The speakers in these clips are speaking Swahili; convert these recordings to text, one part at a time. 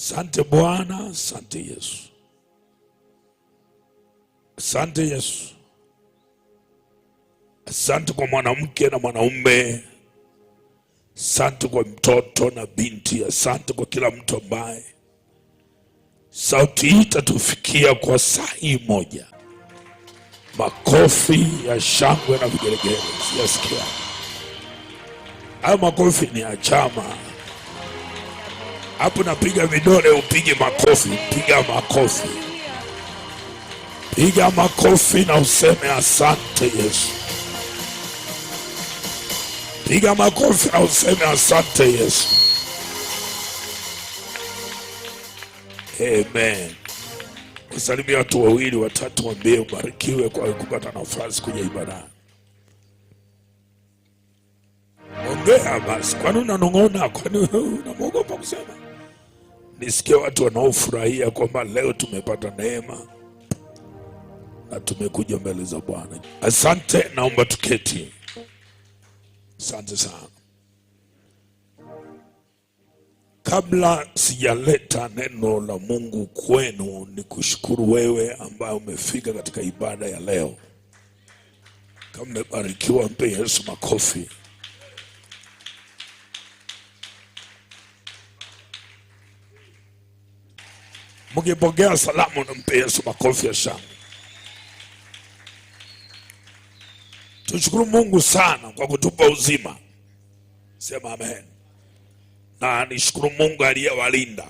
Asante Bwana, asante Yesu. Asante Yesu. Asante kwa mwanamke na mwanaume. Asante kwa mtoto na binti. Asante kwa kila mtu ambaye sauti hii itatufikia kwa saa hii moja. Makofi ya shangwe na vigelegele siyasikia. Hayo makofi ni ya chama. Hapo napiga vidole, upige makofi. Piga makofi. Piga makofi na useme asante Yesu. Piga makofi na useme asante Yesu. Amen. Usalimia watu wawili watatu, waambie ubarikiwe kwa kupata nafasi kuja ibada. Ongea basi. Kwani unanong'ona? Kwani unaogopa kusema? Nisikie watu wanaofurahia kwamba leo tumepata neema na tumekuja mbele za Bwana. Asante, naomba tuketi. Asante sana. Kabla sijaleta neno la Mungu kwenu, ni kushukuru wewe ambaye umefika katika ibada ya leo. Kama umebarikiwa, mpe Yesu makofi. Mkipokea salamu, na mpe Yesu makofi ya shangwe. Tushukuru Mungu sana kwa kutupa uzima. Sema amen. Na nishukuru Mungu aliyewalinda.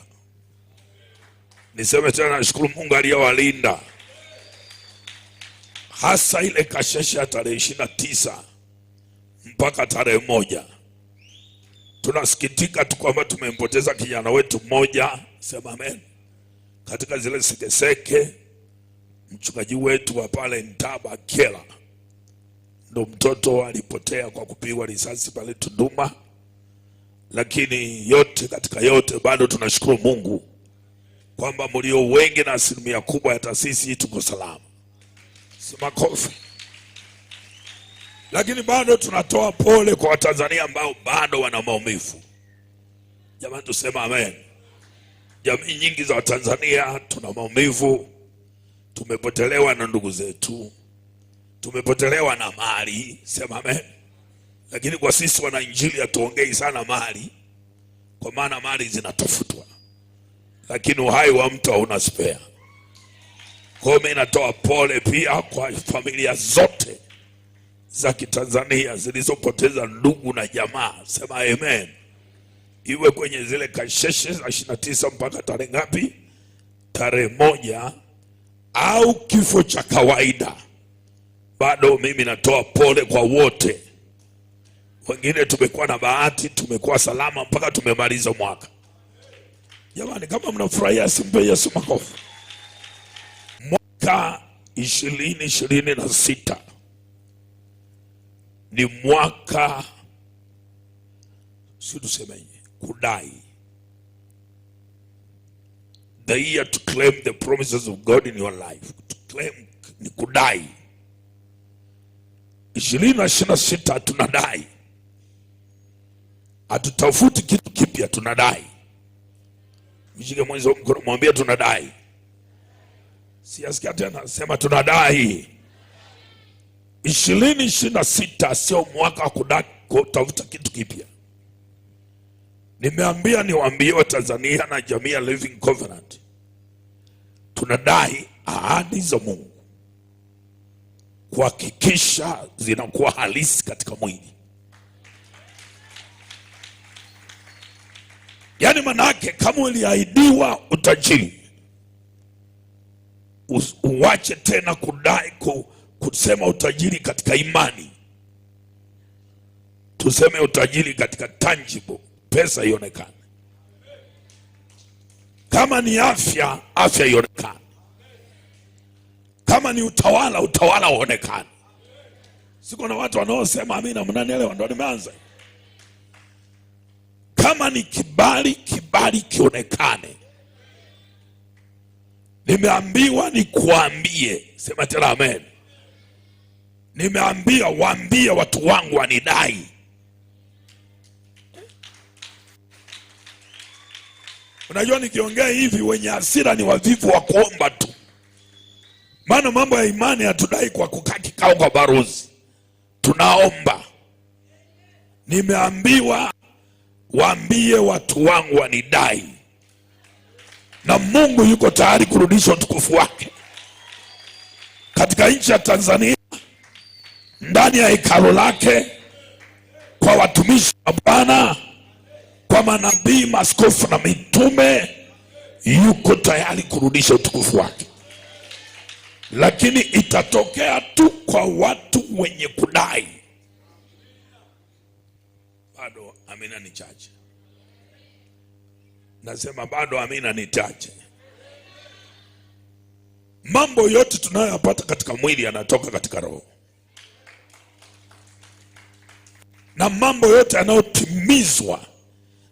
Niseme tena, nishukuru Mungu aliyewalinda. Hasa ile kasheshe ya tarehe 29 mpaka tarehe 1. Tunasikitika tu kwamba tumempoteza kijana wetu mmoja. Sema amen. Katika zile sekeseke, mchungaji wetu wa pale Ntaba Kela, ndo mtoto alipotea kwa kupigwa risasi pale Tunduma. Lakini yote katika yote, bado tunashukuru Mungu kwamba mlio wengi na asilimia kubwa ya taasisi tuko salama. Sema kofi. Lakini bado tunatoa pole kwa Watanzania ambao bado wana maumivu. Jamani, tusema amen. Jamii nyingi za Watanzania tuna maumivu. Tumepotelewa na ndugu zetu, tumepotelewa na mali. Sema amen. Lakini kwa sisi wana injili hatuongei sana mali, kwa maana mali zinatafutwa, lakini uhai wa mtu hauna spare. Kwa hiyo mimi natoa pole pia kwa familia zote za Kitanzania zilizopoteza ndugu na jamaa. Sema amen. Iwe kwenye zile kasheshe za 29 mpaka tarehe ngapi? Tarehe 1, au kifo cha kawaida. Bado mimi natoa pole kwa wote. Wengine tumekuwa na bahati, tumekuwa salama mpaka tumemaliza mwaka. Jamani, kama mnafurahia, simpe Yesu makofi. Mwaka 2026 ni mwaka, si tusemeje, kudai. The year to claim the promises of God in your life. To claim ni kudai. 2026 tunadai. Hatutafuti kitu kipya, tunadai. Mshike mwenzo mkono, mwambie tunadai. Siasikia tena, sema tunadai. 2026 sio mwaka wa kutafuta kitu kipya. Nimeambia niwaambie Watanzania na jamii ya Living Covenant, tunadai ahadi za Mungu kuhakikisha zinakuwa halisi katika mwili. Yaani manake, kama uliahidiwa utajiri, uwache tena kudai kusema utajiri katika imani. Tuseme utajiri katika tangible, pesa ionekane. Kama ni afya, afya ionekane. Kama ni utawala, utawala uonekane. Siko na watu wanaosema amina, mnanielewa? Ndio nimeanza. Kama ni kibali, kibali kionekane. Nimeambiwa nikuambie, sema tena amen. Nimeambiwa waambie watu wangu wanidai. Unajua nikiongea hivi wenye hasira ni wavivu wa kuomba tu. Maana mambo ya imani hatudai kwa kukaa kikao kwa baruzi. Tunaomba. Nimeambiwa waambie watu wangu wanidai. Na Mungu yuko tayari kurudisha utukufu wake. Katika nchi ya Tanzania, ndani ya hekalu lake, kwa watumishi wa Bwana, kwa manabii, maaskofu na mitume, yuko tayari kurudisha utukufu wake. Lakini itatokea tu kwa watu wenye kudai. Bado amina ni chache. Nasema bado amina ni chache. Mambo yote tunayoyapata katika mwili yanatoka katika roho. Na mambo yote yanayotimizwa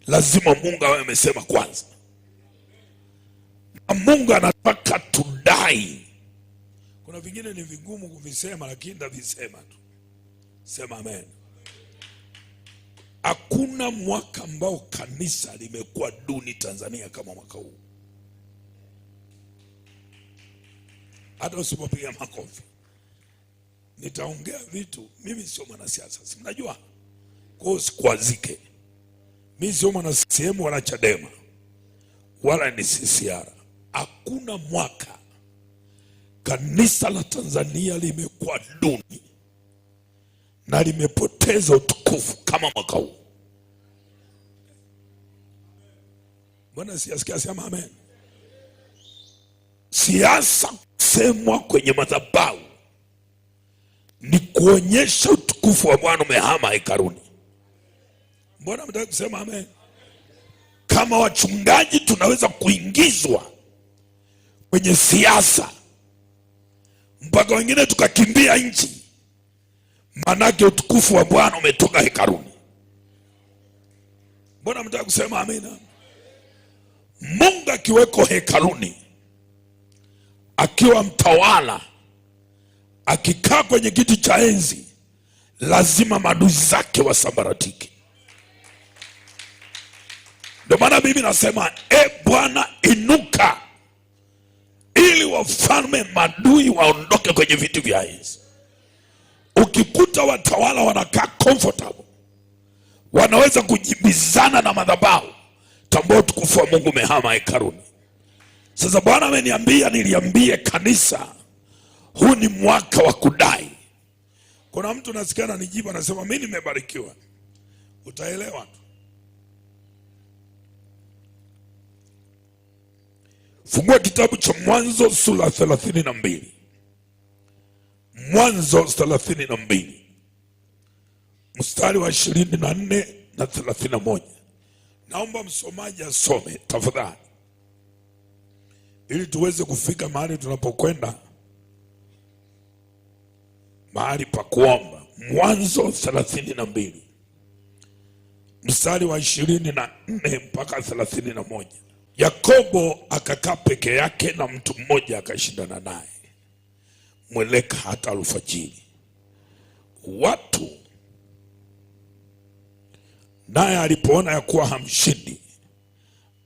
lazima Mungu awe amesema kwanza. Na Mungu anataka tudai. Kuna vingine ni vigumu kuvisema, lakini ndavisema tu. Sema amen. Hakuna mwaka ambao kanisa limekuwa duni Tanzania kama mwaka huu. Hata usipopiga makofi. Nitaongea vitu, mimi sio mwanasiasa, si mnajua? Kwa hiyo usikwazike. Mimi sio mwana CCM wala Chadema wala ni CCR. Hakuna mwaka kanisa la Tanzania limekuwa duni na limepoteza utukufu kama mwaka huu. Bwana siyasikia sema amen. Siasa kusemwa kwenye madhabahu ni kuonyesha utukufu wa Bwana umehama hekaluni. Mbona mtaka kusema amen? Kama wachungaji tunaweza kuingizwa kwenye siasa mpaka wengine tukakimbia nchi, manake utukufu wa Bwana umetoka hekaluni. Mbona mtaka kusema amina? Mungu akiweko hekaluni, akiwa mtawala, akikaa kwenye kiti cha enzi, lazima maadui zake wasambaratike. Ndio maana Biblia inasema, Bwana inuka ili wafalme maadui waondoke kwenye viti vya enzi. Ukikuta watawala wanakaa comfortable, wanaweza kujibizana na madhabahu, tambua utukufu wa Mungu umehama hekaluni. Sasa Bwana ameniambia niliambie kanisa, huu ni mwaka wa kudai. Kuna mtu nasikia ananijibu anasema mimi nimebarikiwa. Utaelewa tu. Fungua kitabu cha Mwanzo sura 32. Mwanzo 32. Mstari wa 24 na 31. Naomba msomaji asome tafadhali, ili tuweze kufika mahali tunapokwenda, mahali pa kuomba. Mwanzo 32 mstari wa 24 mpaka 31. Yakobo akakaa peke yake na mtu mmoja akashindana naye mweleka hata alfajiri. Watu naye alipoona ya kuwa hamshindi,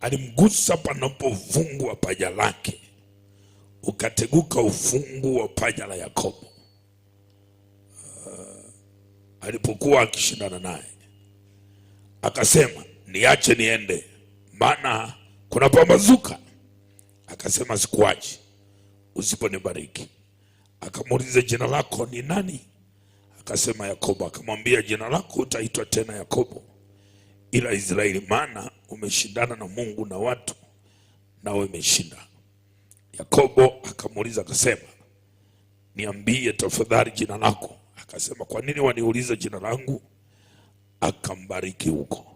alimgusa panapo ufungu wa paja lake, ukateguka ufungu wa paja la Yakobo. Alipokuwa akishindana naye, akasema, niache niende, maana kuna pambazuka. Akasema, sikuachi usiponibariki. Akamuuliza, jina lako ni nani? Akasema, Yakobo. Akamwambia, jina lako utaitwa tena Yakobo, ila Israeli, maana umeshindana na Mungu na watu, nawe umeshinda. Yakobo akamuuliza akasema, niambie tafadhali jina lako. Akasema, kwa nini waniuliza jina langu? Akambariki huko.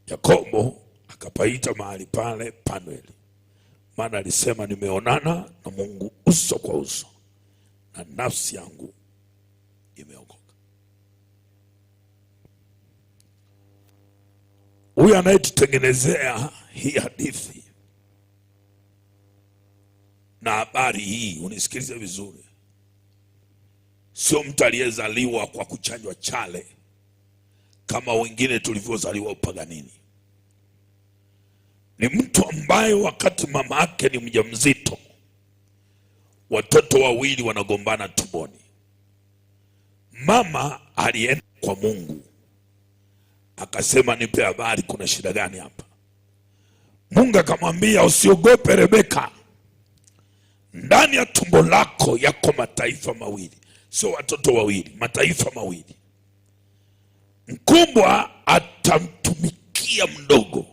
Yakobo akapaita mahali pale Panueli, maana alisema, nimeonana na Mungu uso kwa uso, na nafsi yangu imeokoka. Huyu anayetutengenezea hii hadithi na habari hii, unisikilize vizuri, sio mtu aliyezaliwa kwa kuchanjwa chale kama wengine tulivyozaliwa upaganini. ni mtu ambaye wakati mama yake ni mjamzito, watoto wawili wanagombana tumboni. Mama alienda kwa Mungu akasema, nipe habari, kuna shida gani hapa? Mungu akamwambia, usiogope Rebeka, ndani ya tumbo lako yako mataifa mawili, sio watoto wawili, mataifa mawili. Mkubwa atamtumikia mdogo.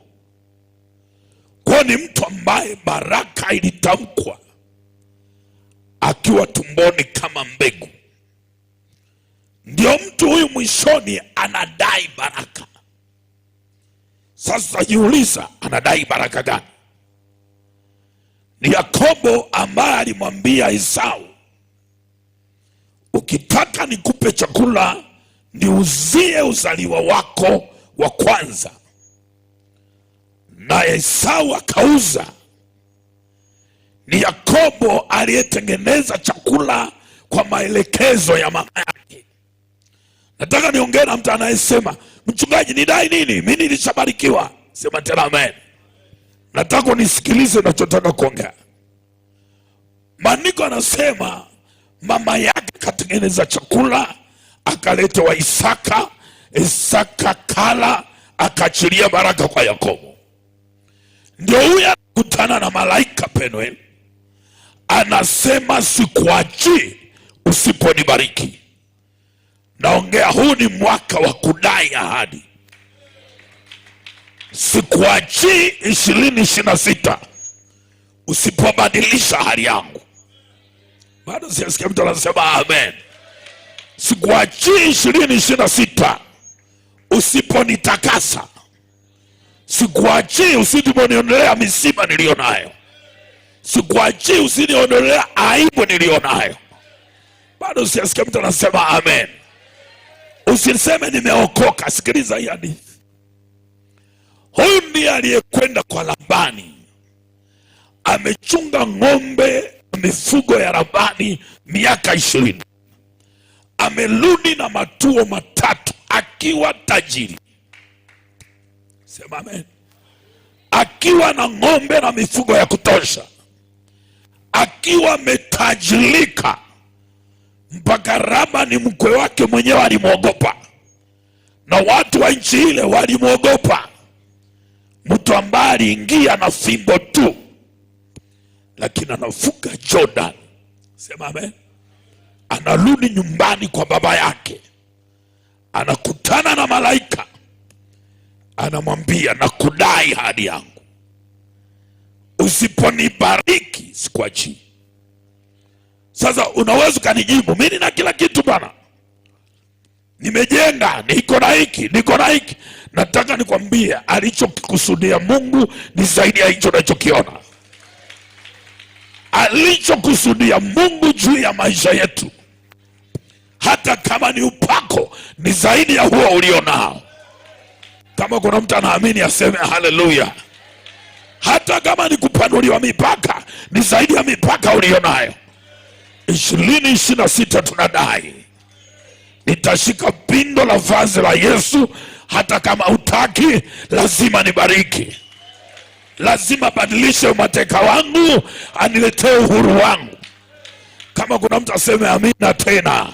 Kwa ni mtu ambaye baraka ilitamkwa akiwa tumboni kama mbegu. Ndio mtu huyu mwishoni anadai baraka. Sasa jiuliza, anadai baraka gani? Ni Yakobo ambaye alimwambia Esau, ukitaka nikupe chakula niuzie uzaliwa wako wa kwanza. Na Esau akauza. Ni Yakobo aliyetengeneza chakula kwa maelekezo ya mama yake. Nataka niongee na mtu anayesema, mchungaji nidai nini? Mimi nilishabarikiwa. Sema tena amen. Nataka unisikilize ninachotaka kuongea. Maandiko anasema mama yake katengeneza chakula, akaleta wa Isaka. Isaka kala, akaachilia baraka kwa Yakobo. Ndio huyu anakutana na malaika Penuel, anasema sikuachii usiponibariki. Naongea, huu ni mwaka wa kudai ahadi. Sikuachii 2026 usipobadilisha hali yangu. Bado siyasikia mtu anasema amen. Sikuachii 2026 usiponitakasa. Sikuachii usiponiondelea misiba nilionayo. Sikuachii usiniondelea aibu nilionayo. Bado siyasikia mtu anasema amen. Usiseme nimeokoka. Sikiliza hii hadithi. Huyu ndiye aliyekwenda kwa Labani, amechunga ng'ombe mifugo ya Labani miaka 20. Amerudi na matuo matatu akiwa tajiri. Sema amen. Akiwa na ng'ombe na mifugo ya kutosha, akiwa ametajirika mpaka Labani mkwe wake mwenyewe alimwogopa, na watu wa nchi ile walimwogopa. Mtu ambaye aliingia na fimbo tu, lakini anavuka Jordan. Sema amen. Anarudi nyumbani kwa baba yake, anakutana na malaika, anamwambia nakudai ahadi yangu, usiponibariki sikuachii. Sasa unaweza kanijibu, mimi nina kila kitu bana, nimejenga, niko na hiki, niko na hiki. Nataka nikwambie, alichokikusudia Mungu ni zaidi ya hicho unachokiona. Alichokusudia Mungu juu ya maisha yetu, hata kama ni upako, ni zaidi ya huo ulionao. Kama kuna mtu anaamini aseme haleluya. Hata kama ni kupanuliwa mipaka, ni zaidi ya mipaka ulionayo. 2026 tunadai, nitashika pindo la vazi la Yesu. Hata kama utaki, lazima nibariki. Lazima badilishe mateka wangu, aniletee uhuru wangu. Kama kuna mtu aseme amina tena.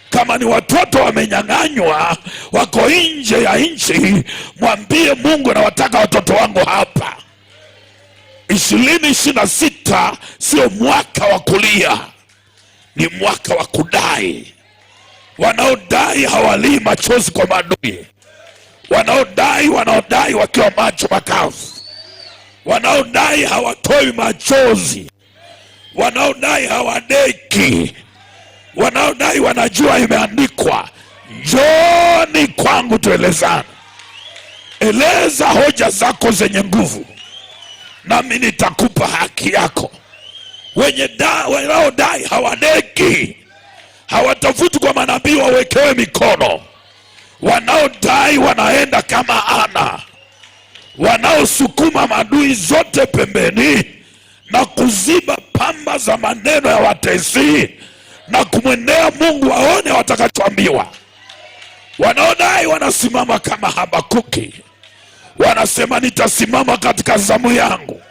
Kama ni watoto wamenyang'anywa, wako nje ya nchi, mwambie Mungu, na wataka watoto wangu hapa. 2026 sio mwaka wa kulia, ni mwaka wa kudai. Wanaodai hawalii machozi kwa maadui. Wanaodai wakiwa macho makavu. Wanaodai hawatoi machozi. Wanaodai hawadeki. Wanaodai wanajua imeandikwa. Njooni kwangu tuelezane. Eleza hoja zako zenye nguvu, nami nitakupa haki yako. Wanaodai hawadeki. Hawatafuti kwa manabii wawekewe mikono. Wanaodai wanaenda kama Ana, wanaosukuma madui zote pembeni na kuziba pamba za maneno ya watesi na kumwendea Mungu waone watakachoambiwa. Wanaodai wanasimama kama Habakuki, wanasema nitasimama katika zamu yangu,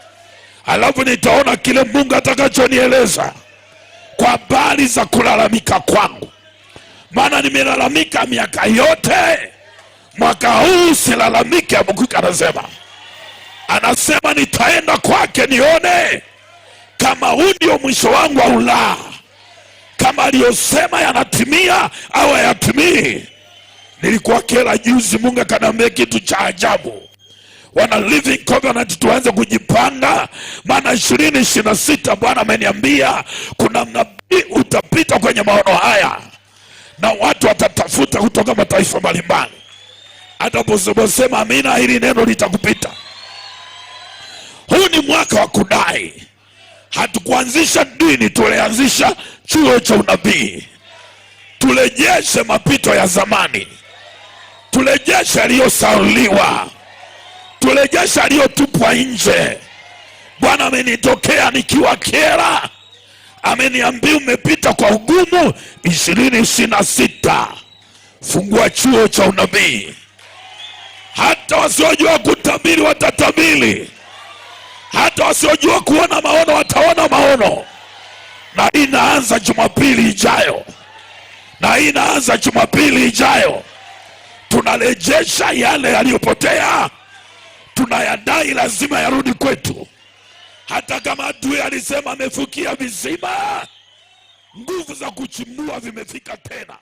alafu nitaona kile Mungu atakachonieleza kwa habari za kulalamika kwangu. Maana nimelalamika miaka yote, mwaka huu silalamike. Habakuki anasema nitaenda kwake nione kama huu ndio mwisho wangu au la, kama aliyosema yanatimia au hayatimii. Nilikuwa kila juzi, Mungu akaniambia kitu cha ajabu. Wana Living Covenant tuanze kujipanga, maana 2026 Bwana ameniambia kuna nabii utapita kwenye maono haya na watu watatafuta kutoka mataifa mbalimbali. Ataposema amina, hili neno litakupita. Huu ni mwaka wa kudai. Hatukuanzisha dini, tulianzisha chuo cha unabii. Turejeshe mapito ya zamani, turejeshe aliyosauliwa, turejeshe aliyotupwa nje. Bwana amenitokea nikiwa Kyela, ameniambia umepita kwa ugumu. 2026 fungua chuo cha unabii. Hata wasiojua kutabiri watatabiri, hata wasiojua kuona maono wataona maono. Na hii inaanza Jumapili ijayo, na hii inaanza Jumapili ijayo. Tunarejesha yale yaliyopotea, tunayadai, lazima yarudi kwetu. Hata kama adui alisema amefukia visima, nguvu za kuchimbua vimefika tena.